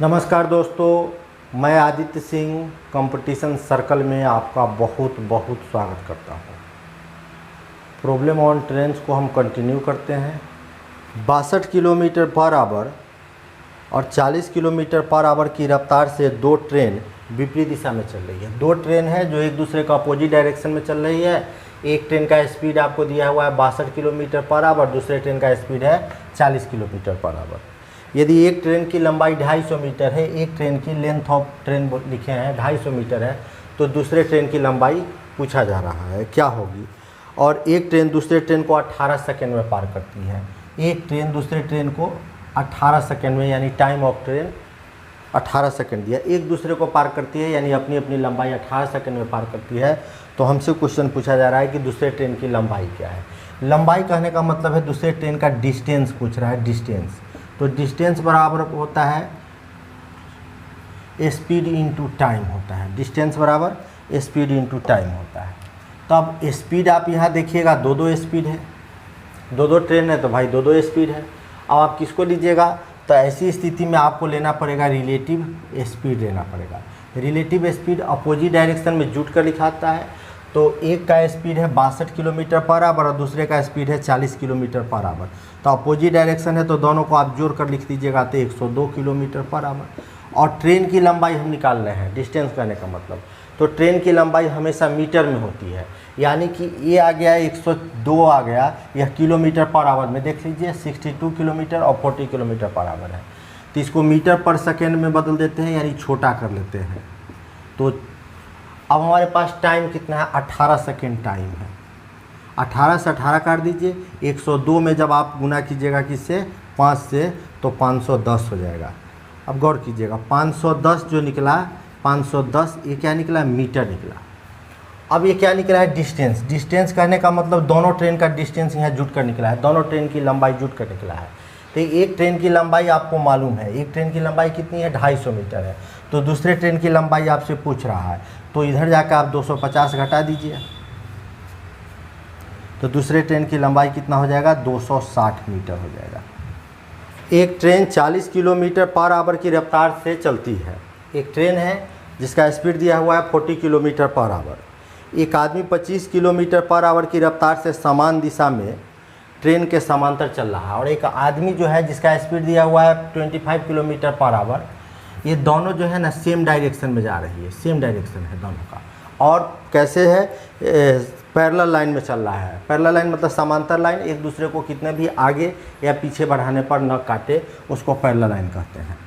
नमस्कार दोस्तों, मैं आदित्य सिंह कंपटीशन सर्कल में आपका बहुत बहुत स्वागत करता हूं। प्रॉब्लम ऑन ट्रेन्स को हम कंटिन्यू करते हैं। 62 किलोमीटर पर आवर और 40 किलोमीटर पर आवर की रफ्तार से दो ट्रेन विपरीत दिशा में चल रही है। दो ट्रेन है जो एक दूसरे का अपोजिट डायरेक्शन में चल रही है। एक ट्रेन का स्पीड आपको दिया हुआ है 62 किलोमीटर पर आवर, दूसरे ट्रेन का स्पीड है 40 किलोमीटर पर आवर। यदि एक ट्रेन की लंबाई 250 मीटर है, एक ट्रेन की लेंथ ऑफ ट्रेन लिखे हैं 250 मीटर है, तो दूसरे ट्रेन की लंबाई पूछा जा रहा है क्या होगी। और एक ट्रेन दूसरे ट्रेन को 18 सेकंड में पार करती है। एक ट्रेन दूसरे ट्रेन को 18 सेकंड में, यानी टाइम ऑफ ट्रेन 18 सेकंड दिया, एक दूसरे को पार करती है, यानी अपनी अपनी लंबाई 18 सेकंड में पार करती है। तो हमसे क्वेश्चन पूछा जा रहा है कि दूसरे ट्रेन की लंबाई क्या है। लंबाई कहने का मतलब है दूसरे ट्रेन का डिस्टेंस पूछ रहा है, डिस्टेंस। तो डिस्टेंस बराबर होता है स्पीड इंटू टाइम होता है। डिस्टेंस बराबर स्पीड इंटू टाइम होता है। तो अब स्पीड आप यहाँ देखिएगा, दो स्पीड है, दो ट्रेन है, तो भाई दो स्पीड है। अब आप किसको लीजिएगा, तो ऐसी स्थिति में आपको लेना पड़ेगा रिलेटिव स्पीड लेना पड़ेगा। रिलेटिव स्पीड अपोजिट डायरेक्शन में जुट कर लिखाता है। तो एक का स्पीड है 62 किलोमीटर पर आवर और दूसरे का स्पीड है 40 किलोमीटर पर आवर। तो अपोजिट डायरेक्शन है, तो दोनों को आप जोड़ कर लिख दीजिएगा तो 102 किलोमीटर पर आवर। और ट्रेन की लंबाई हम निकाल रहे हैं, डिस्टेंस करने का मतलब। तो ट्रेन की लंबाई हमेशा मीटर में होती है, यानी कि ये आ गया 102 आ गया, यह किलोमीटर पर आवर में देख लीजिए 62 किलोमीटर और 40 किलोमीटर पर आवर है। तो इसको मीटर पर सेकेंड में बदल देते हैं, यानी छोटा कर लेते हैं। तो अब हमारे पास टाइम कितना है, 18 सेकेंड टाइम है। 18 से 18 काट दीजिए, 102 में जब आप गुना कीजिएगा किससे, 5 से, तो 510 हो जाएगा। अब गौर कीजिएगा, 510 जो निकला, 510 ये क्या निकला, मीटर निकला। अब ये क्या निकला है, डिस्टेंस। डिस्टेंस कहने का मतलब दोनों ट्रेन का डिस्टेंस यहाँ जुट कर निकला है, दोनों ट्रेन की लंबाई जुट कर निकला है। तो एक ट्रेन की लंबाई आपको मालूम है, एक ट्रेन की लंबाई कितनी है, 250 मीटर है। तो दूसरे ट्रेन की लंबाई आपसे पूछ रहा है, तो इधर जाकर आप 250 घटा दीजिए, तो दूसरे ट्रेन की लंबाई कितना हो जाएगा, 260 मीटर हो जाएगा। एक ट्रेन 40 किलोमीटर पर आवर की रफ्तार से चलती है। एक ट्रेन है जिसका स्पीड दिया हुआ है 40 किलोमीटर पर आवर। एक आदमी 25 किलोमीटर पर आवर की रफ्तार से समान दिशा में ट्रेन के समांतर चल रहा है। और एक आदमी जो है जिसका स्पीड दिया हुआ है 25 किलोमीटर पर आवर, ये दोनों जो है ना सेम डायरेक्शन में जा रही है, सेम डायरेक्शन है दोनों का। और कैसे है, पैरेलल लाइन में चल रहा है। पैरेलल लाइन मतलब समांतर लाइन, एक दूसरे को कितने भी आगे या पीछे बढ़ाने पर न काटे, उसको पैरेलल लाइन कहते हैं।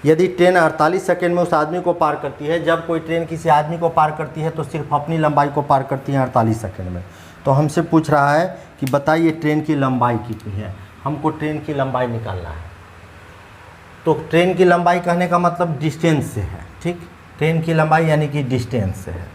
यदि ट्रेन 48 सेकेंड में उस आदमी को पार करती है, जब कोई ट्रेन किसी आदमी को पार करती है तो सिर्फ अपनी लंबाई को पार करती है 48 सेकेंड में। तो हमसे पूछ रहा है कि बताइए ट्रेन की लंबाई कितनी है, हमको ट्रेन की लंबाई निकालना है। तो ट्रेन की लंबाई कहने का मतलब डिस्टेंस से है, ठीक। ट्रेन की लंबाई यानी कि डिस्टेंस से है।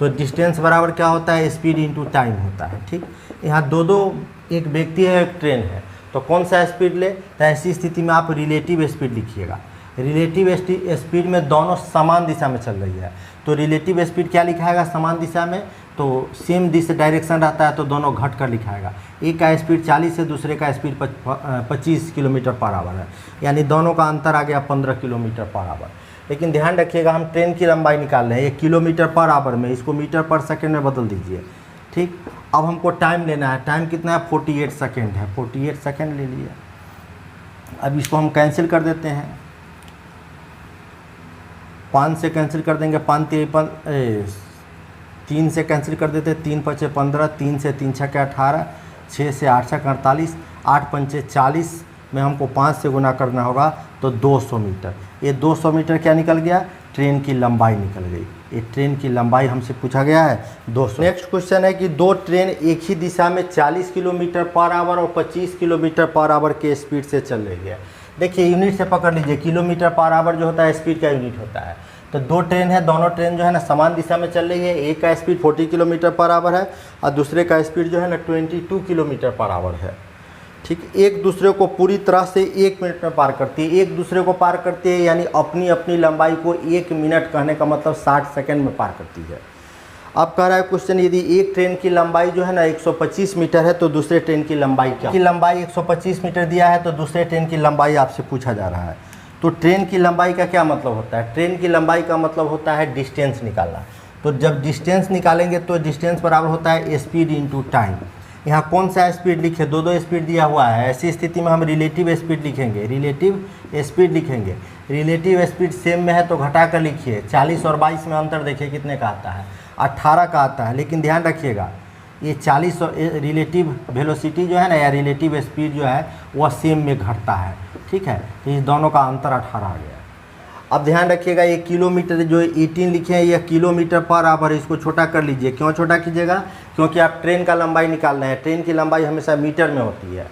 तो डिस्टेंस बराबर क्या होता है, स्पीड इंटू टाइम होता है, ठीक। यहाँ दो एक व्यक्ति है, एक ट्रेन है, तो कौन सा स्पीड ले, तो ऐसी स्थिति में आप रिलेटिव स्पीड लिखिएगा। रिलेटिव स्पीड में दोनों समान दिशा में चल रही है, तो रिलेटिव स्पीड क्या लिखाएगा, समान दिशा में, तो सेम दिशा डायरेक्शन रहता है तो दोनों घट कर लिखाएगा। एक का स्पीड 40 है, दूसरे का स्पीड 25 किलोमीटर पर आवर है, यानी दोनों का अंतर आ गया 15 किलोमीटर पर आवर। लेकिन ध्यान रखिएगा, हम ट्रेन की लंबाई निकाल रहे हैं, 1 किलोमीटर पर आवर में, इसको मीटर पर सेकेंड में बदल दीजिए, ठीक। अब हमको टाइम लेना है, टाइम कितना है, 48 सेकेंड है, 48 सेकेंड ले लिए। अब इसको हम कैंसिल कर देते हैं, 5 से कैंसिल कर देंगे, 3 से कैंसिल कर देते, 3 × 5 = 15, 3 से 3 × 6 = 18, 6 से 8 × 48, 8 × 5 = 40 में हमको 5 से गुना करना होगा, तो 200 मीटर। ये 200 मीटर क्या निकल गया, ट्रेन की लंबाई निकल गई। ये ट्रेन की लंबाई हमसे पूछा गया है 200। नेक्स्ट क्वेश्चन है कि दो ट्रेन एक ही दिशा में 40 किलोमीटर पर आवर और 25 किलोमीटर पर आवर के स्पीड से चल रही है। देखिए यूनिट से पकड़ लीजिए, किलोमीटर पर आवर जो होता है स्पीड का यूनिट होता है। तो दो ट्रेन है, दोनों ट्रेन जो है ना समान दिशा में चल रही है। एक का स्पीड 40 किलोमीटर पर आवर है और दूसरे का स्पीड जो है ना 22 किलोमीटर पर आवर है, ठीक। एक दूसरे को पूरी तरह से 1 मिनट में पार करती है, एक दूसरे को पार करती है, यानी अपनी अपनी लंबाई को 1 मिनट कहने का मतलब 60 सेकेंड में पार करती है। अब कह रहा है क्वेश्चन, यदि एक ट्रेन की लंबाई जो है ना 125 मीटर है तो दूसरे ट्रेन की लंबाई क्या, की लंबाई 125 मीटर दिया है, तो दूसरे ट्रेन की लंबाई आपसे पूछा जा रहा है। तो ट्रेन की लंबाई का क्या मतलब होता है? ट्रेन की लंबाई का मतलब होता है डिस्टेंस निकालना। तो जब डिस्टेंस निकालेंगे तो डिस्टेंस बराबर होता है स्पीड इंटू टाइम। यहाँ कौन सा स्पीड लिखे? दो स्पीड दिया हुआ है। ऐसी स्थिति में हम रिलेटिव स्पीड लिखेंगे, रिलेटिव स्पीड लिखेंगे। रिलेटिव स्पीड सेम में है तो घटा कर लिखिए। 40 और 22 में अंतर देखिए कितने का आता है, 18 का आता है। लेकिन ध्यान रखिएगा ये 40 और रिलेटिव वेलोसिटी जो है ना, या रिलेटिव स्पीड जो है वह सेम में घटता है, ठीक है। तो इस दोनों का अंतर 18 आ गया। अब ध्यान रखिएगा ये किलोमीटर जो 18 लिखे हैं, यह किलोमीटर पर आवर, इसको छोटा कर लीजिए। क्यों छोटा कीजिएगा? क्योंकि आप ट्रेन का लंबाई निकाल रहे हैं। ट्रेन की लंबाई हमेशा मीटर में होती है।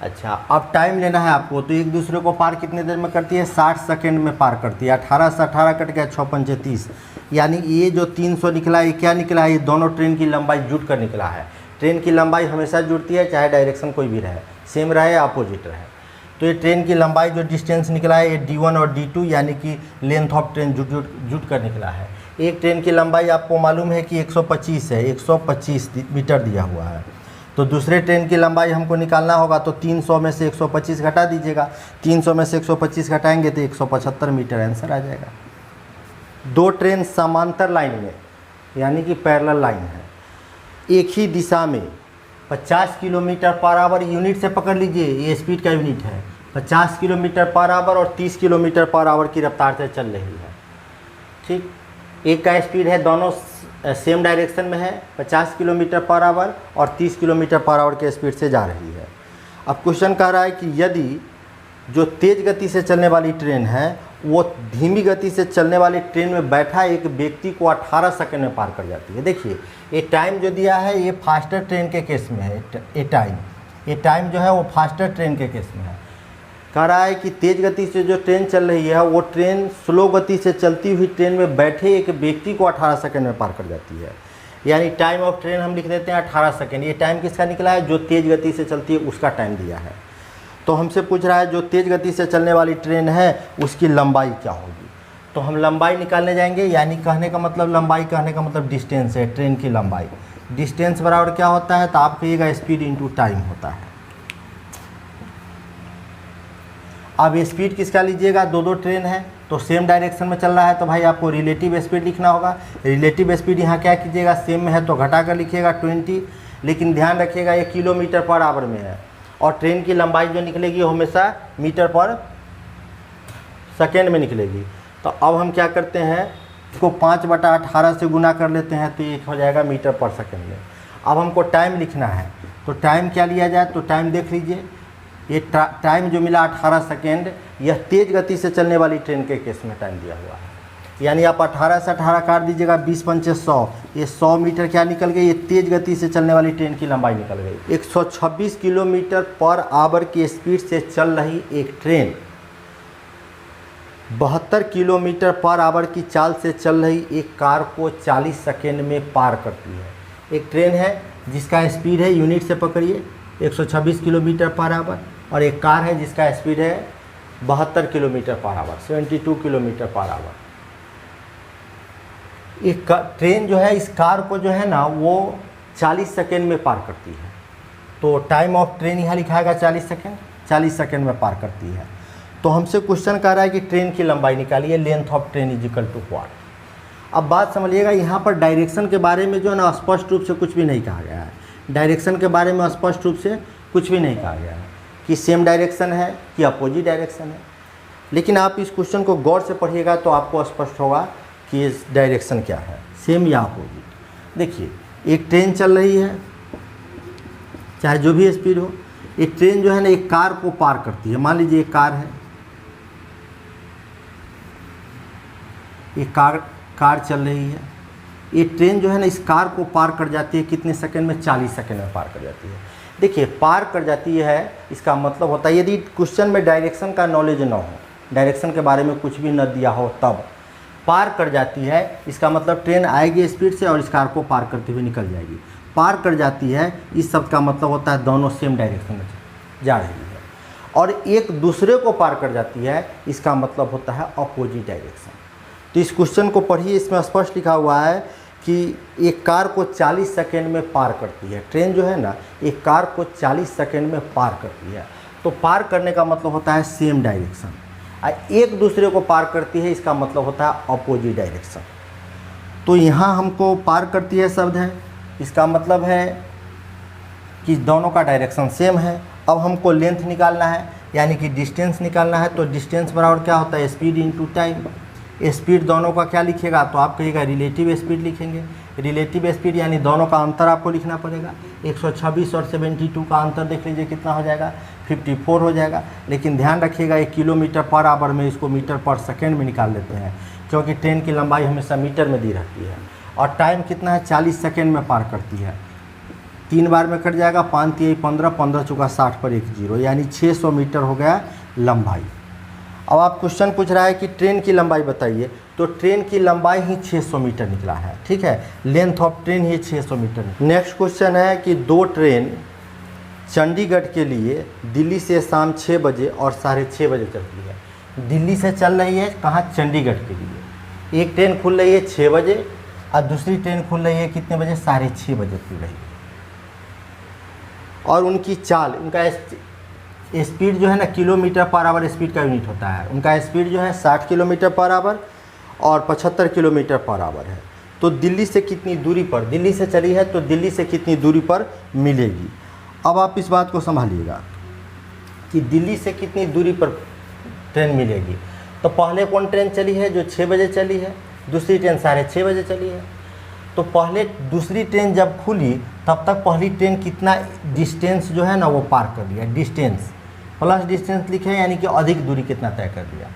अच्छा, अब टाइम लेना है आपको, तो एक दूसरे को पार कितने देर में करती है? 60 सेकेंड में पार करती है। 18 से 18 कट गया, 6 पंचे 30, यानी ये जो 300 निकला ये क्या निकला है? ये दोनों ट्रेन की लंबाई जुट कर निकला है। ट्रेन की लंबाई हमेशा जुड़ती है, चाहे डायरेक्शन कोई भी रहे, सेम रहे या अपोजिट रहे। तो ये ट्रेन की लंबाई जो डिस्टेंस निकला है ये D1 और D2 यानी कि लेंथ ऑफ ट्रेन जुट कर निकला है। एक ट्रेन की लंबाई आपको मालूम है कि 125 है, 125 मीटर दिया हुआ है। तो दूसरे ट्रेन की लंबाई हमको निकालना होगा, तो 300 में से 125 घटा दीजिएगा। 300 में से 125 घटाएंगे तो 175 मीटर आंसर आ जाएगा। दो ट्रेन समांतर लाइन में यानी कि पैरेलल लाइन है, एक ही दिशा में 50 किलोमीटर पर आवर यूनिट से पकड़ लीजिए, ये स्पीड का यूनिट है। 50 किलोमीटर पर आवर और 30 किलोमीटर पर आवर की रफ्तार से चल रही है, ठीक। एक का स्पीड है, दोनों सेम डायरेक्शन में है, 50 किलोमीटर पर आवर और 30 किलोमीटर पर आवर के स्पीड से जा रही है। अब क्वेश्चन कह रहा है कि यदि जो तेज़ गति से चलने वाली ट्रेन है वो धीमी गति से चलने वाली ट्रेन में बैठा एक व्यक्ति को 18 सेकंड में पार कर जाती है। देखिए ये टाइम जो दिया है ये फास्टर ट्रेन के केस में है। ये टाइम जो है वो फास्टर ट्रेन के केस में है। कह रहा है कि तेज़ गति से जो ट्रेन चल रही है वो ट्रेन स्लो गति से चलती हुई ट्रेन में बैठे एक व्यक्ति को 18 सेकंड में पार कर जाती है। यानी टाइम ऑफ ट्रेन हम लिख देते हैं 18 सेकंड। ये टाइम किसका निकला है? जो तेज़ गति से चलती है उसका टाइम दिया है। तो हमसे पूछ रहा है जो तेज़ गति से चलने वाली ट्रेन है उसकी लंबाई क्या होगी। तो हम लंबाई निकालने जाएंगे, यानी कहने का मतलब लंबाई, कहने का मतलब डिस्टेंस है, ट्रेन की लंबाई। डिस्टेंस बराबर क्या होता है? तो आप कहिएगा स्पीड इंटू टाइम होता है। अब स्पीड किसका लीजिएगा? दो ट्रेन है तो सेम डायरेक्शन में चल रहा है, तो भाई आपको रिलेटिव स्पीड लिखना होगा। रिलेटिव स्पीड यहाँ क्या कीजिएगा? सेम में है तो घटा कर लिखिएगा 20, लेकिन ध्यान रखिएगा ये किलोमीटर पर आवर में है और ट्रेन की लंबाई जो निकलेगी वो हमेशा मीटर पर सेकेंड में निकलेगी। तो अब हम क्या करते हैं, इसको 5/18 से गुना कर लेते हैं तो ये हो जाएगा मीटर पर सेकेंड में। अब हमको टाइम लिखना है, तो टाइम क्या लिया जाए? तो टाइम देख लीजिए, ये टाइम जो मिला 18 सेकेंड, यह तेज़ गति से चलने वाली ट्रेन के केस में टाइम दिया हुआ है। यानी आप 18 से 18 काट दीजिएगा, 20 पंचे 100, ये 100 मीटर क्या निकल गई? ये तेज़ गति से चलने वाली ट्रेन की लंबाई निकल गई। 126 किलोमीटर पर आवर की स्पीड से चल रही एक ट्रेन 72 किलोमीटर पर आवर की चाल से चल रही एक कार को 40 सेकेंड में पार करती है। एक ट्रेन है जिसका स्पीड है, यूनिट से पकड़िए, 126 किलोमीटर पर आवर, और एक कार है जिसका स्पीड है 72 kilometre per hour, 72 kilometre per hour. एक ट्रेन जो है इस कार को जो है ना वो 40 सेकेंड में पार करती है। तो टाइम ऑफ ट्रेन यहाँ लिखाएगा 40 सेकेंड, 40 सेकेंड में पार करती है। तो हमसे क्वेश्चन कर रहा है कि ट्रेन की लंबाई निकालिए, length of train is equal to what. अब बात समझिएगा, यहाँ पर डायरेक्शन के बारे में जो है ना स्पष्ट रूप से कुछ भी नहीं कहा गया है। डायरेक्शन के बारे में स्पष्ट रूप से कुछ भी नहीं कहा गया है कि सेम डायरेक्शन है कि अपोजिट डायरेक्शन है। लेकिन आप इस क्वेश्चन को गौर से पढ़िएगा तो आपको स्पष्ट होगा कि इस डायरेक्शन क्या है, सेम या अपोजिट। देखिए एक ट्रेन चल रही है, चाहे जो भी स्पीड हो, एक ट्रेन जो है ना एक कार को पार करती है। मान लीजिए एक कार है, एक कार चल रही है, ये ट्रेन जो है ना इस कार को पार कर जाती है कितने सेकंड में? 40 सेकंड में पार कर जाती है। देखिए पार कर जाती है, इसका मतलब होता है यदि क्वेश्चन में डायरेक्शन का नॉलेज ना हो, डायरेक्शन के बारे में कुछ भी न दिया हो, तब पार कर जाती है, इसका मतलब ट्रेन आएगी स्पीड से और इस कार को पार करते हुए निकल जाएगी। पार कर जाती है इस शब्द का मतलब होता है दोनों सेम डायरेक्शन में जा रही है। और एक दूसरे को पार कर जाती है, इसका मतलब होता है अपोजिट डायरेक्शन। तो इस क्वेश्चन को पढ़िए, इसमें स्पष्ट लिखा हुआ है कि एक कार को 40 सेकेंड में पार करती है। ट्रेन जो है ना एक कार को 40 सेकेंड में पार करती है। तो पार करने का मतलब होता है सेम डायरेक्शन। एक दूसरे को पार करती है, इसका मतलब होता है अपोजिट डायरेक्शन। तो यहाँ हमको पार करती है शब्द है, इसका मतलब है कि दोनों का डायरेक्शन सेम है। अब हमको लेंथ निकालना है, यानी कि डिस्टेंस निकालना है। तो डिस्टेंस बराबर क्या होता है, स्पीड इनटू टाइम। स्पीड दोनों का क्या लिखिएगा, तो आप कहिएगा रिलेटिव स्पीड लिखेंगे। रिलेटिव स्पीड यानी दोनों का अंतर आपको लिखना पड़ेगा। 126 और 72 का अंतर देख लीजिए कितना हो जाएगा, 54 हो जाएगा। लेकिन ध्यान रखिएगा 1 किलोमीटर पर आवर में इसको मीटर पर सेकेंड में निकाल लेते हैं, क्योंकि ट्रेन की लंबाई हमेशा मीटर में दी रहती है। और टाइम कितना है, 40 सेकेंड में पार करती है। 3 बार में कट जाएगा, 5 3 15, 15 चौका 60 पर 1 0, यानी 600 मीटर हो गया लंबाई। अब आप क्वेश्चन पूछ रहा है कि ट्रेन की लंबाई बताइए, तो ट्रेन की लंबाई ही 600 मीटर निकला है, ठीक है। लेंथ ऑफ ट्रेन ही 600 मीटर। नेक्स्ट क्वेश्चन है कि 2 ट्रेन चंडीगढ़ के लिए दिल्ली से शाम 6 बजे और 6:30 बजे चलती है। दिल्ली से चल रही है कहाँ, चंडीगढ़ के लिए। एक ट्रेन खुल रही है 6 बजे और दूसरी ट्रेन खुल रही है कितने बजे, 6:30 बजे खुल रही है। और उनकी चाल, उनका स्पीड जो है ना, किलोमीटर पर आवर स्पीड का यूनिट होता है। उनका स्पीड जो है 60 किलोमीटर पर आवर और 75 किलोमीटर पर आवर है। तो दिल्ली से कितनी दूरी पर, दिल्ली से चली है तो दिल्ली से कितनी दूरी पर मिलेगी। अब आप इस बात को संभालिएगा कि दिल्ली से कितनी दूरी पर ट्रेन मिलेगी। तो पहले कौन ट्रेन चली है, जो 6 बजे चली है, दूसरी ट्रेन 6:30 बजे चली है। तो पहले दूसरी ट्रेन जब खुली तब तक पहली ट्रेन कितना डिस्टेंस जो है ना वो पार कर लिया, डिस्टेंस प्लस डिस्टेंस लिखे, यानी कि अधिक दूरी कितना तय कर लिया।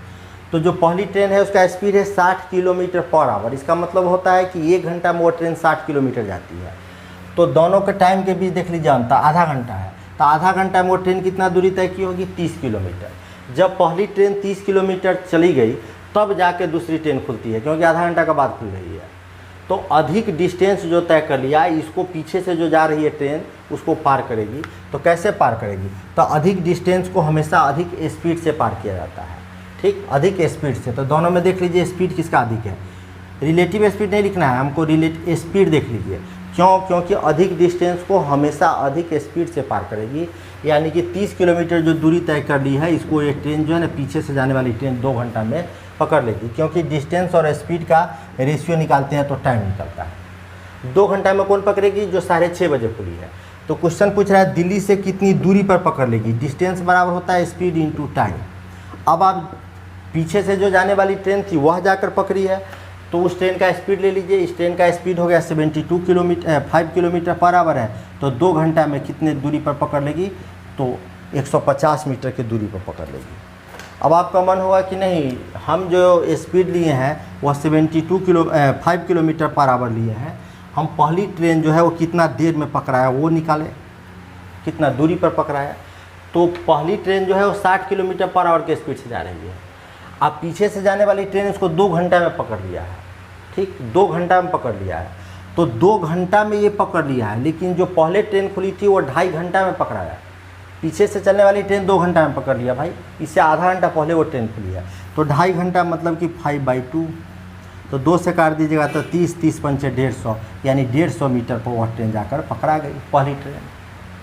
तो जो पहली ट्रेन है उसका स्पीड है 60 किलोमीटर पर आवर। इसका मतलब होता है कि 1 घंटा में वो ट्रेन 60 किलोमीटर जाती है। तो दोनों के टाइम के बीच देख लीजिए अंतर आधा घंटा है। तो आधा घंटा में वो ट्रेन कितना दूरी तय की होगी, 30 किलोमीटर। जब पहली ट्रेन 30 किलोमीटर चली गई तब जाके दूसरी ट्रेन खुलती है, क्योंकि आधा घंटा के बाद खुल रही है। तो अधिक डिस्टेंस जो तय कर लिया, इसको पीछे से जो जा रही है ट्रेन उसको पार करेगी। तो कैसे पार करेगी, तो अधिक डिस्टेंस को हमेशा अधिक स्पीड से पार किया जाता है, ठीक, अधिक स्पीड से। तो दोनों में देख लीजिए स्पीड किसका अधिक है। रिलेटिव स्पीड नहीं लिखना है हमको, स्पीड देख लीजिए। क्यों, क्योंकि अधिक डिस्टेंस को हमेशा अधिक स्पीड से पार करेगी। यानी कि 30 किलोमीटर जो दूरी तय कर ली है, इसको ये ट्रेन जो है ना, पीछे से जाने वाली ट्रेन 2 घंटा में पकड़ लेगी। क्योंकि डिस्टेंस और स्पीड का रेशियो निकालते हैं तो टाइम निकलता है। 2 घंटा में कौन पकड़ेगी, जो 6:30 बजे खुली है। तो क्वेश्चन पूछ रहा है दिल्ली से कितनी दूरी पर पकड़ लेगी। डिस्टेंस बराबर होता है स्पीड इनटू टाइम। अब आप पीछे से जो जाने वाली ट्रेन थी वह जाकर पकड़ी है, तो उस ट्रेन का स्पीड ले लीजिए। इस ट्रेन का स्पीड हो गया 5 किलोमीटर पर आवर है। तो 2 घंटा में कितने दूरी पर पकड़ लेगी, तो 150 मीटर की दूरी पर पकड़ लेगी। अब आपका मन होगा कि नहीं, हम जो स्पीड लिए हैं वह 5 किलोमीटर पर आवर लिए हैं, हम पहली ट्रेन जो है वो कितना देर में पकड़ा है वो निकालें, कितना दूरी पर पकड़ा है। तो पहली ट्रेन जो है वो 60 किलोमीटर पर आवर के स्पीड से जा रही है। अब पीछे से जाने वाली ट्रेन उसको 2 घंटा में पकड़ लिया है, ठीक, 2 घंटा में पकड़ लिया है। तो 2 घंटा में ये पकड़ लिया है, लेकिन जो पहले ट्रेन खुली थी वो 2.5 घंटा में पकड़ा है। पीछे से चलने वाली ट्रेन 2 घंटा में पकड़ लिया भाई, इससे आधा घंटा पहले वो ट्रेन खुली है। तो 2.5 घंटा मतलब कि 5/2, तो 2 से काट दीजिएगा तो 30, 30 पंचे 150, यानी 150 मीटर पर वह ट्रेन जाकर पकड़ा गई, पहली ट्रेन।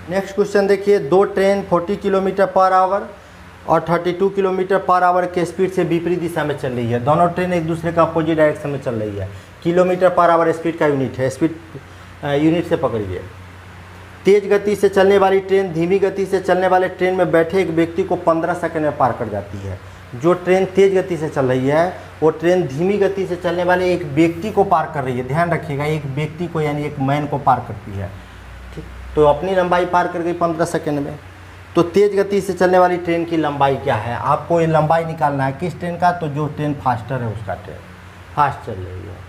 नेक्स्ट क्वेश्चन देखिए, 2 ट्रेन 40 किलोमीटर पर आवर और 32 किलोमीटर पर आवर के स्पीड से विपरीत दिशा में चल रही है। दोनों ट्रेन एक दूसरे का अपोजिट डायरेक्शन में चल रही है। किलोमीटर पर आवर स्पीड का यूनिट है, स्पीड यूनिट से पकड़िए। तेज गति से चलने वाली ट्रेन धीमी गति से चलने वाले ट्रेन में बैठे एक व्यक्ति को 15 सेकंड में पार कर जाती है। जो ट्रेन तेज गति से चल रही है वो ट्रेन धीमी गति से चलने वाले एक व्यक्ति को पार कर रही है। ध्यान रखिएगा, एक व्यक्ति को यानी एक मैन को पार करती है, ठीक। तो अपनी लंबाई पार कर गई 15 सेकंड में। तो तेज गति से चलने वाली ट्रेन की लंबाई क्या है, आपको ये लंबाई निकालना है किस ट्रेन का, तो जो ट्रेन फास्टर है उसका, ट्रेन फास्ट चल रही है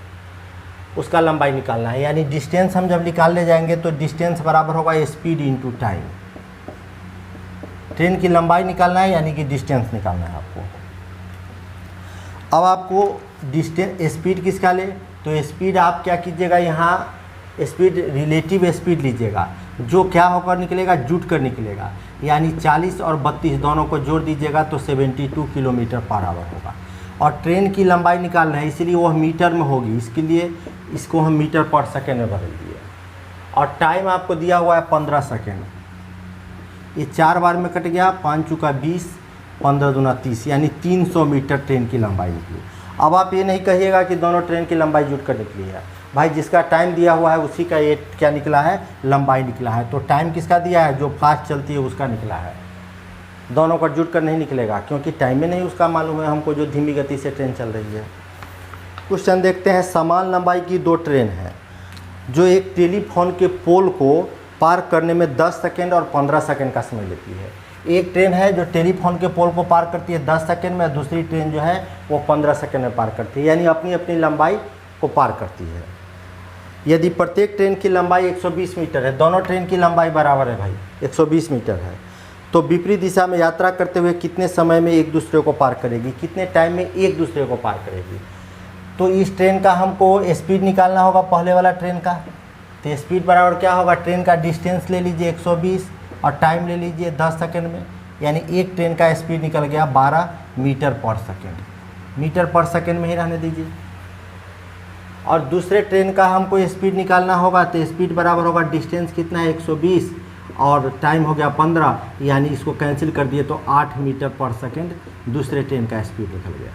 उसका लंबाई निकालना है। यानी डिस्टेंस हम जब निकालने जाएंगे तो डिस्टेंस बराबर होगा स्पीड इनटू टाइम। ट्रेन की लंबाई निकालना है यानी कि डिस्टेंस निकालना है आपको। अब आपको डिस्टेंस स्पीड किसका ले, तो स्पीड आप क्या कीजिएगा, यहाँ स्पीड रिलेटिव स्पीड लीजिएगा, जो क्या होकर निकलेगा, जुट कर निकलेगा। यानी 40 और 32 दोनों को जोड़ दीजिएगा तो 72 किलोमीटर पर आवर होगा। और ट्रेन की लंबाई निकालना है इसलिए वह मीटर में होगी, इसके लिए इसको हम मीटर पर सेकेंड में बदल दिए। और टाइम आपको दिया हुआ है 15 सेकेंड। ये 4 बार में कट गया, 5 चुका 20, 15 दूना 30, यानी 300 मीटर ट्रेन की लंबाई निकली। अब आप ये नहीं कहिएगा कि दोनों ट्रेन की लंबाई जुट कर निकली है। भाई जिसका टाइम दिया हुआ है उसी का ये क्या निकला है, लंबाई निकला है। तो टाइम किसका दिया है, जो फास्ट चलती है उसका निकला है। दोनों का जुट कर नहीं निकलेगा, क्योंकि टाइम में नहीं उसका मालूम है हमको, जो धीमी गति से ट्रेन चल रही है। क्वेश्चन देखते हैं, समान लंबाई की दो ट्रेन हैं जो एक टेलीफोन के पोल को पार करने में 10 सेकेंड और 15 सेकेंड का समय लेती है। एक ट्रेन है जो टेलीफोन के पोल को पार करती है 10 सेकेंड में, दूसरी ट्रेन जो है वो 15 सेकेंड में पार करती है, यानी अपनी अपनी लंबाई को पार करती है। यदि प्रत्येक ट्रेन की लंबाई 120 मीटर है, दोनों ट्रेन की लंबाई बराबर है भाई, 120 मीटर है, तो विपरीत दिशा में यात्रा करते हुए कितने समय में एक दूसरे को पार करेगी, कितने टाइम में एक दूसरे को पार करेगी। तो इस ट्रेन का हमको स्पीड निकालना होगा, पहले वाला ट्रेन का। तो स्पीड बराबर क्या होगा, ट्रेन का डिस्टेंस ले लीजिए 120 और टाइम ले लीजिए 10 सेकेंड में, यानी एक ट्रेन का स्पीड निकल गया 12 मीटर पर सेकेंड। मीटर पर सेकेंड में ही रहने दीजिए। और दूसरे ट्रेन का हमको स्पीड निकालना होगा, तो स्पीड बराबर होगा डिस्टेंस कितना है 120 और टाइम हो गया 15, यानी इसको कैंसिल कर दिए तो 8 मीटर पर सेकेंड दूसरे ट्रेन का स्पीड निकल गया।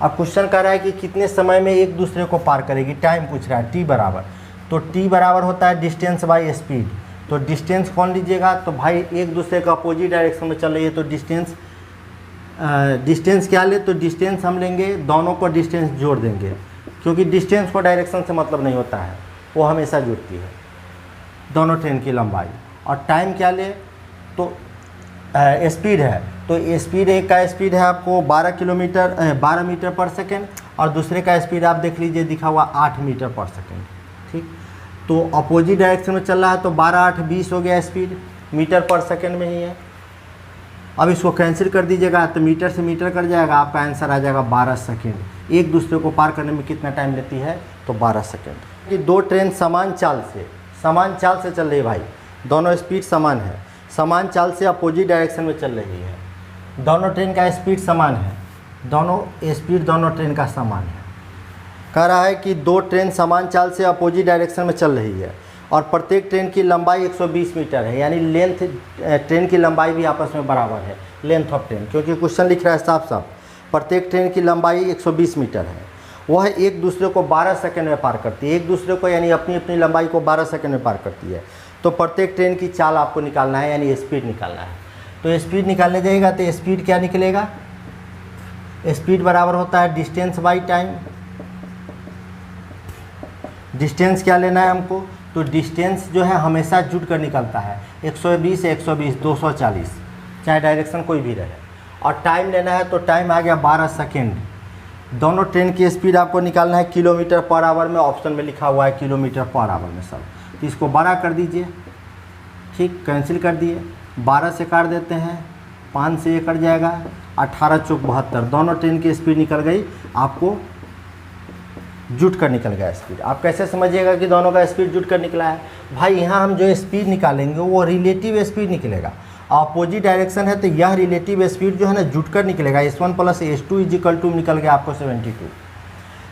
अब क्वेश्चन कह रहा है कि कितने समय में एक दूसरे को पार करेगी, टाइम पूछ रहा है, टी बराबर। तो टी बराबर होता है डिस्टेंस बाई स्पीड। तो डिस्टेंस कौन लीजिएगा, तो भाई एक दूसरे का अपोजिट डायरेक्शन में चल रही है, तो डिस्टेंस क्या ले, तो डिस्टेंस हम लेंगे, दोनों को डिस्टेंस जोड़ देंगे, क्योंकि डिस्टेंस को डायरेक्शन से मतलब नहीं होता है, वो हमेशा जुड़ती है दोनों ट्रेन की लंबाई। और टाइम क्या ले, तो स्पीड है, तो स्पीड एक का स्पीड है आपको 12 मीटर पर सेकेंड और दूसरे का स्पीड आप देख लीजिए दिखा हुआ 8 मीटर पर सेकेंड। ठीक, तो अपोजिट डायरेक्शन में चल रहा है, तो 12 8 20 हो गया स्पीड, मीटर पर सेकेंड में ही है। अब इसको कैंसिल कर दीजिएगा तो मीटर से मीटर कट जाएगा, आपका आंसर आ जाएगा 12 सेकेंड। एक दूसरे को पार करने में कितना टाइम लेती है, तो 12 सेकेंड। कि दो ट्रेन समान चाल से चल रही है भाई, दोनों स्पीड समान है, समान चाल से अपोजिट डायरेक्शन में चल रही है, दोनों ट्रेन का स्पीड समान है, दोनों स्पीड दोनों ट्रेन का समान है। कह रहा है कि दो ट्रेन समान चाल से अपोजिट डायरेक्शन में चल रही है और प्रत्येक ट्रेन की लंबाई 120 मीटर है, यानी लेंथ ट्रेन की लंबाई भी आपस में बराबर है, लेंथ ऑफ ट्रेन, क्योंकि क्वेश्चन लिख रहा है साफ साफ प्रत्येक ट्रेन की लंबाई 120 मीटर है। वह एक दूसरे को 12 सेकंड में पार करती है, एक दूसरे को यानी अपनी अपनी लंबाई को 12 सेकंड में पार करती है। तो प्रत्येक ट्रेन की चाल आपको निकालना है, यानी स्पीड निकालना है। तो स्पीड निकालने जाएगा तो स्पीड क्या निकलेगा, स्पीड बराबर होता है डिस्टेंस बाई टाइम। डिस्टेंस क्या लेना है हमको, तो डिस्टेंस जो है हमेशा जुट कर निकलता है, 120 120 240, चाहे डायरेक्शन कोई भी रहे। और टाइम लेना है, तो टाइम आ गया 12 सेकेंड। दोनों ट्रेन की स्पीड आपको निकालना है किलोमीटर पर आवर में, ऑप्शन में लिखा हुआ है किलोमीटर पर आवर में सब। तो इसको 12 कर दीजिए, ठीक, कैंसिल कर दिए, 12 से काट देते हैं, 5 से ये कट जाएगा, 18 चौक 72, दोनों ट्रेन की स्पीड निकल गई, आपको जुट कर निकल गया स्पीड। आप कैसे समझिएगा कि दोनों का स्पीड जुट कर निकला है, भाई यहाँ हम जो स्पीड निकालेंगे वो रिलेटिव स्पीड निकलेगा, अपोजिट डायरेक्शन है तो यह रिलेटिव स्पीड जो है ना जुट कर निकलेगा। S1 + S2 = निकल गया आपको 72।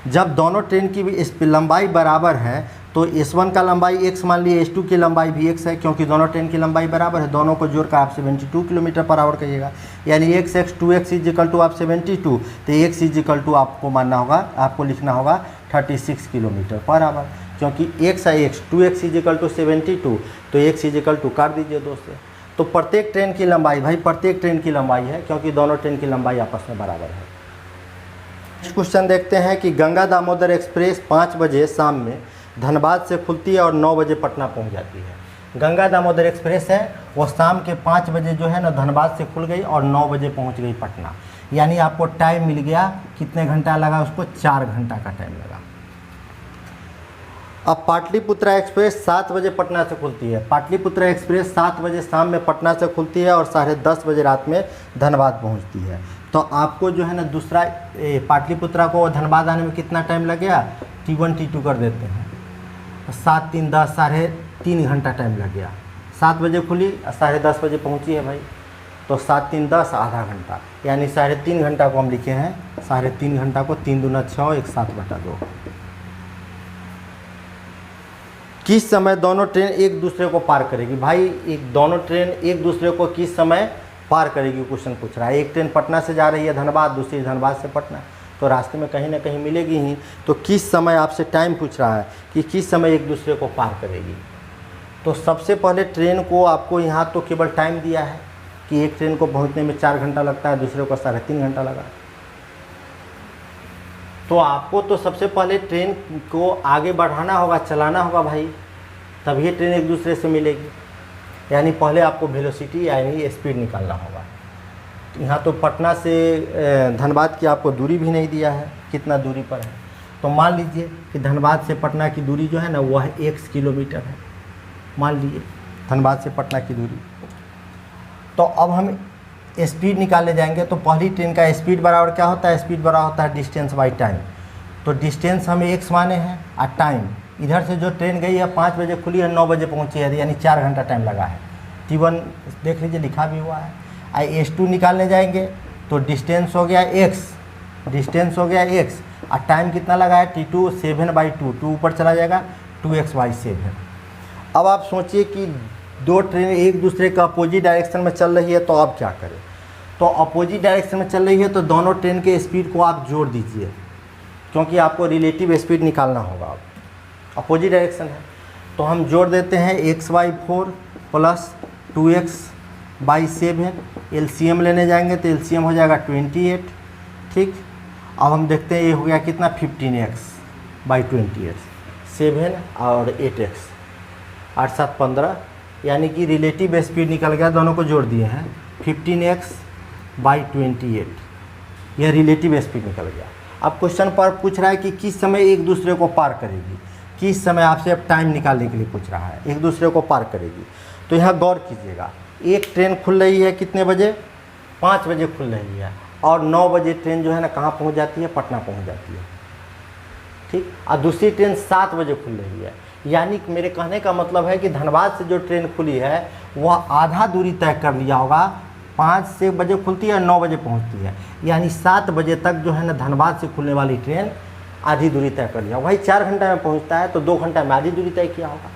जब दोनों ट्रेन की लंबाई बराबर है तो S1 का लंबाई x मान लिए, S2 की लंबाई भी x है, क्योंकि दोनों ट्रेन की लंबाई बराबर है, दोनों को जोड़कर आप 72 किलोमीटर पर आवर कहिएगा, यानी x 2x = आप 72, तो x = आपको मानना होगा, आपको लिखना होगा 36 किलोमीटर पर आवर, क्योंकि x है x, 2x = 72, तो x = काट दीजिए 2 से। तो प्रत्येक ट्रेन की लंबाई, भाई प्रत्येक ट्रेन की लंबाई है, क्योंकि दोनों ट्रेन की लंबाई आपस में बराबर है। क्वेश्चन देखते हैं कि गंगा दामोदर एक्सप्रेस 5 बजे शाम में धनबाद से खुलती है और 9 बजे पटना पहुंच जाती है। गंगा दामोदर एक्सप्रेस है वो शाम के 5 बजे जो है ना धनबाद से खुल गई और 9 बजे पहुंच गई पटना, यानी आपको टाइम मिल गया, कितने घंटा लगा उसको, 4 घंटा का टाइम लगा। अब पाटलिपुत्रा एक्सप्रेस 7 बजे पटना से खुलती है, पाटलिपुत्रा एक्सप्रेस 7 बजे शाम में पटना से खुलती है और 10:30 बजे रात में धनबाद पहुंचती है। तो आपको जो है ना दूसरा पाटलिपुत्रा को धनबाद आने में कितना टाइम लग गया, T1 T2 कर देते हैं, 7 3 10 3.5 घंटा टाइम लग गया। 7 बजे खुली, 10:30 बजे पहुंची है भाई, तो 7 3 10 आधा घंटा, यानी 3.5 घंटा को हम लिखे हैं, 3.5 घंटा को 3 दूना 6 1 7/2। किस समय दोनों ट्रेन एक दूसरे को पार करेगी, भाई दोनों ट्रेन एक दूसरे को किस समय पार करेगी क्वेश्चन पूछ रहा है। एक ट्रेन पटना से जा रही है धनबाद, दूसरी धनबाद से पटना, तो रास्ते में कहीं ना कहीं मिलेगी ही। तो किस समय आपसे टाइम पूछ रहा है कि किस समय एक दूसरे को पार करेगी। तो सबसे पहले ट्रेन को आपको यहाँ तो केवल टाइम दिया है कि एक ट्रेन को पहुँचने में 4 घंटा लगता है, दूसरे को 3.5 घंटा लगा। तो आपको तो सबसे पहले ट्रेन को आगे बढ़ाना होगा, चलाना होगा भाई, तभी ट्रेन एक दूसरे से मिलेगी। यानी पहले आपको वेलोसिटी यानी स्पीड निकालना होगा। यहाँ तो पटना से धनबाद की आपको दूरी भी नहीं दिया है, कितना दूरी पर है। तो मान लीजिए कि धनबाद से पटना की दूरी जो है ना वह x किलोमीटर है, मान लीजिए धनबाद से पटना की दूरी। तो अब हम स्पीड निकालने जाएंगे, तो पहली ट्रेन का स्पीड बराबर क्या होता है, स्पीड बराबर होता है डिस्टेंस बाई टाइम। तो डिस्टेंस हमें x माने हैं और टाइम, इधर से जो ट्रेन गई है 5 बजे खुली है, 9 बजे पहुंची है, यानी 4 घंटा टाइम लगा है। T1 देख लीजिए लिखा भी हुआ है। S2 निकालने जाएंगे तो डिस्टेंस हो गया x, डिस्टेंस हो गया x और टाइम कितना लगा है T2 7/2, 2 ऊपर चला जाएगा 2x/7। अब आप सोचिए कि दो ट्रेन एक दूसरे का अपोजिट डायरेक्शन में चल रही है, तो आप क्या करें। तो अपोजिट डायरेक्शन में चल रही है तो दोनों ट्रेन के स्पीड को आप जोड़ दीजिए, क्योंकि आपको रिलेटिव स्पीड निकालना होगा। अब अपोजिट डायरेक्शन है तो हम जोड़ देते हैं x/4 प्लस 2x/7। एलसीएम लेने जाएंगे तो एलसीएम हो जाएगा 28। ठीक, अब हम देखते हैं ये हो गया कितना 15x/28, 7 और 8x, 8 7 15, यानी कि रिलेटिव स्पीड निकल गया, दोनों को जोड़ दिए हैं 15x/28, यह रिलेटिव स्पीड निकल गया। अब क्वेश्चन पर पूछ रहा है कि किस समय एक दूसरे को पार करेगी, किस समय आपसे अब टाइम निकालने के लिए पूछ रहा है, एक दूसरे को पार करेगी। तो यहाँ गौर कीजिएगा, एक ट्रेन खुल रही है कितने बजे, 5 बजे खुल रही है, और 9 बजे ट्रेन जो है ना कहाँ पहुँच जाती है, पटना पहुँच जाती है। ठीक, और दूसरी ट्रेन 7 बजे खुल रही है। यानी कि मेरे कहने का मतलब है कि धनबाद से जो ट्रेन खुली है वह आधा दूरी तय कर लिया होगा। 5 बजे खुलती है, 9 बजे पहुंचती है, यानी 7 बजे तक जो है ना धनबाद से खुलने वाली ट्रेन आधी दूरी तय कर लिया। भाई 4 घंटा में पहुंचता है तो 2 घंटा में आधी दूरी तय किया होगा।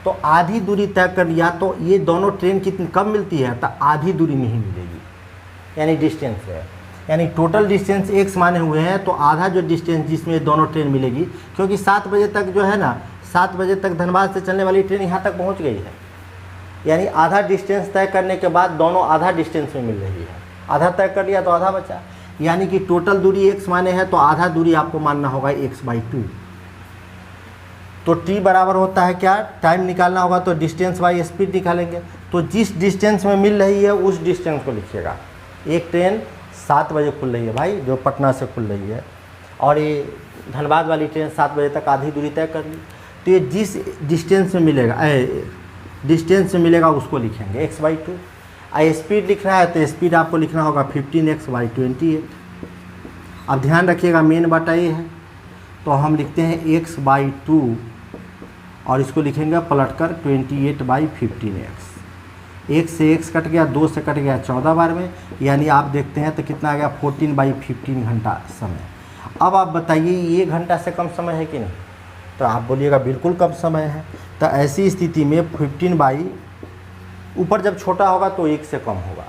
तो आधी दूरी तय कर लिया, तो ये दोनों ट्रेन कितनी कब मिलती है, तो आधी दूरी में ही मिलेगी, यानी डिस्टेंस है। यानी टोटल डिस्टेंस x माने हुए हैं, तो आधा जो डिस्टेंस जिसमें दोनों ट्रेन मिलेगी, क्योंकि 7 बजे तक जो है ना 7 बजे तक धनबाद से चलने वाली ट्रेन यहाँ तक पहुँच गई है, यानी आधा डिस्टेंस तय करने के बाद दोनों आधा डिस्टेंस में मिल रही है। आधा तय कर लिया तो आधा बचा, यानी कि टोटल दूरी x माने है तो आधा दूरी आपको मानना होगा x/2। तो t बराबर होता है क्या, टाइम निकालना होगा तो डिस्टेंस बाई स्पीड निकालेंगे। तो जिस डिस्टेंस में मिल रही है उस डिस्टेंस को लिखिएगा। एक ट्रेन 7 बजे खुल रही है भाई, जो पटना से खुल रही है, और ये धनबाद वाली ट्रेन 7 बजे तक आधी दूरी तय कर ली। तो ये जिस डिस्टेंस में मिलेगा, डिस्टेंस में मिलेगा उसको लिखेंगे x/2। स्पीड लिख रहा है तो स्पीड आपको लिखना होगा 15x/28। अब ध्यान रखिएगा मेन बात ये है, तो हम लिखते हैं x/2 और इसको लिखेंगे पलटकर 28/15x। 1 से x कट गया, 2 से कट गया 14 बार में, यानी आप देखते हैं तो कितना आ गया 14/15 घंटा समय। अब आप बताइए ये घंटा से कम समय है कि नहीं, तो आप बोलिएगा बिल्कुल कम समय है। तो ऐसी स्थिति में 15 ऊपर जब छोटा होगा तो 1 से कम होगा।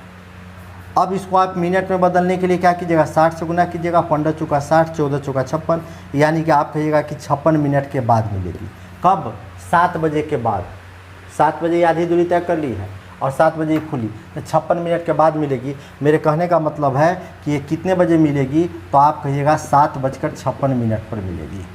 अब इसको आप मिनट में बदलने के लिए क्या कीजिएगा, 60 से गुना कीजिएगा, 15 चौका 60, 14 चौका 56, यानी कि आप कहिएगा कि 56 मिनट के बाद मिलेगी। कब, 7 बजे के बाद। 7 बजे आधी दूरी तय कर ली है और 7 बजे खुली, तो 56 मिनट के बाद मिलेगी। मेरे कहने का मतलब है कि ये कितने बजे मिलेगी, तो आप कहिएगा 7:56 पर मिलेगी।